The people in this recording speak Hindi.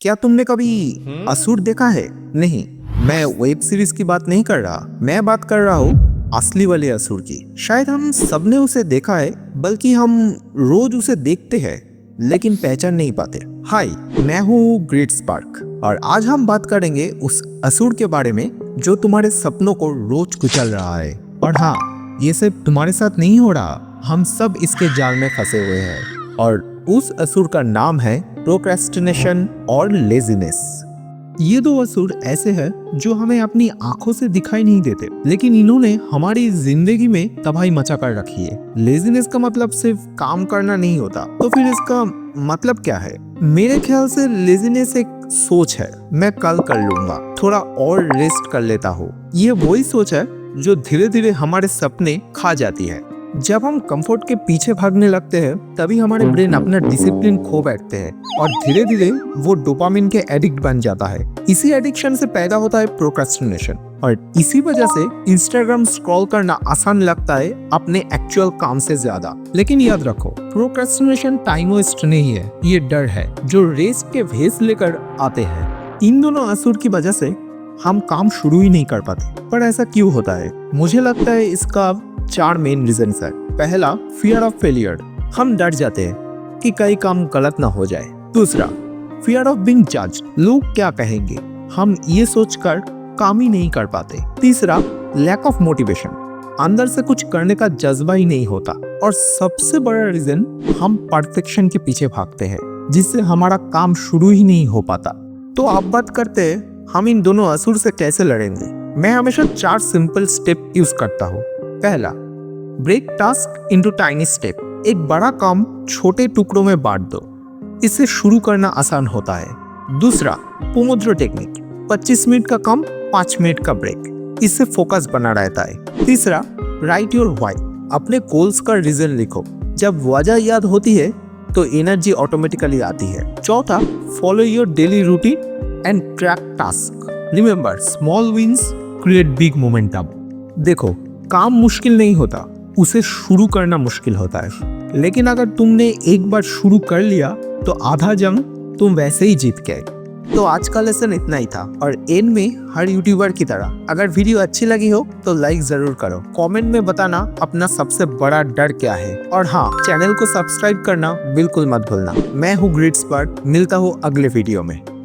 क्या तुमने कभी असुर देखा है? नहीं, मैं वेब सीरीज की बात नहीं कर रहा। मैं बात कर रहा हूँ असली वाले असुर की। शायद हम सबने उसे देखा है, बल्कि हम रोज उसे देखते हैं लेकिन पहचान नहीं पाते। हाय, मैं हूँ ग्रेट स्पार्क और आज हम बात करेंगे उस असुर के बारे में जो तुम्हारे सपनों को रोज कुचल रहा है। और हाँ, ये सिर्फ तुम्हारे साथ नहीं हो रहा, हम सब इसके जाल में फंसे हुए हैं। और उस असुर का नाम है प्रोक्रेस्टिनेशन और लेजीनेस। ये दो असुर ऐसे हैं जो हमें अपनी आंखों से दिखाई नहीं देते, लेकिन इन्होंने हमारी जिंदगी में तबाही मचा कर रखी है। लेजीनेस का मतलब सिर्फ काम करना नहीं होता, तो फिर इसका मतलब क्या है? मेरे ख्याल से लेजीनेस एक सोच है, मैं कल कर लूंगा, थोड़ा और रेस्ट कर लेता हूँ। ये वही सोच है जो धीरे धीरे हमारे सपने खा जाती है। जब हम कंफर्ट के पीछे भागने लगते हैं, तभी हमारे ब्रेन अपना डिसिप्लिन खो बैठते हैं और धीरे धीरे वो डोपामिन के एडिक्ट बन जाता है। इसी एडिक्शन से पैदा होता है प्रोक्रेस्टिनेशन और इसी वजह से इंस्टाग्राम स्क्रॉल करना आसान लगता है अपने एक्चुअल काम से ज्यादा। लेकिन याद रखो, प्रोक्रेस्टिनेशन टाइम वेस्ट नहीं है, ये डर है जो रेस के भेस लेकर आते हैं। इन दोनों असुर की वजह से हम काम शुरू ही नहीं कर पाते। पर ऐसा क्यों होता है? मुझे लगता है इसका 4 मेन रीजन है। पहला, फियर ऑफ फेलियर। हम डर जाते हैं कि कई काम गलत ना हो जाए। दूसरा, फियर ऑफ बीइंग जज्ड। लोग क्या कहेंगे, हम ये सोचकर काम ही नहीं कर पाते। तीसरा, लैक ऑफ मोटिवेशन। अंदर से कुछ करने का जज्बा ही नहीं होता। और सबसे बड़ा रीजन, हम परफेक्शन के पीछे भागते हैं, जिससे हमारा काम शुरू ही नहीं हो पाता। तो अब बात करते हैं हम इन दोनों असुर से कैसे लड़ेंगे। मैं हमेशा 4 सिंपल स्टेप यूज करता हूँ। पहला, break task into tiny step. एक बड़ा काम छोटे टुकड़ों में बांट दो, इससे शुरू करना आसान होता है। दूसरा, पोमोड्रो टेक्निक। 25 मिनट का काम, 5 मिनट का ब्रेक, इससे फोकस बना रहता है। तीसरा, राइट योर व्हाई। अपने गोल्स का रीजन लिखो, जब वजह याद होती है तो एनर्जी ऑटोमेटिकली आती है। चौथा, follow your daily routine and track task. Remember, small wins create big momentum. देखो, काम मुश्किल नहीं होता, उसे शुरू करना मुश्किल होता है। लेकिन अगर तुमने एक बार शुरू कर लिया तो आधा जंग तुम वैसे ही जीत गए। तो आज का लेसन इतना ही था। और एंड में हर यूट्यूबर की तरह, अगर वीडियो अच्छी लगी हो तो लाइक जरूर करो। कमेंट में बताना अपना सबसे बड़ा डर क्या है। और हाँ, चैनल को सब्सक्राइब करना बिल्कुल मत भूलना। मैं हूँ ग्रेट स्पार्क, मिलता हूँ अगले वीडियो में।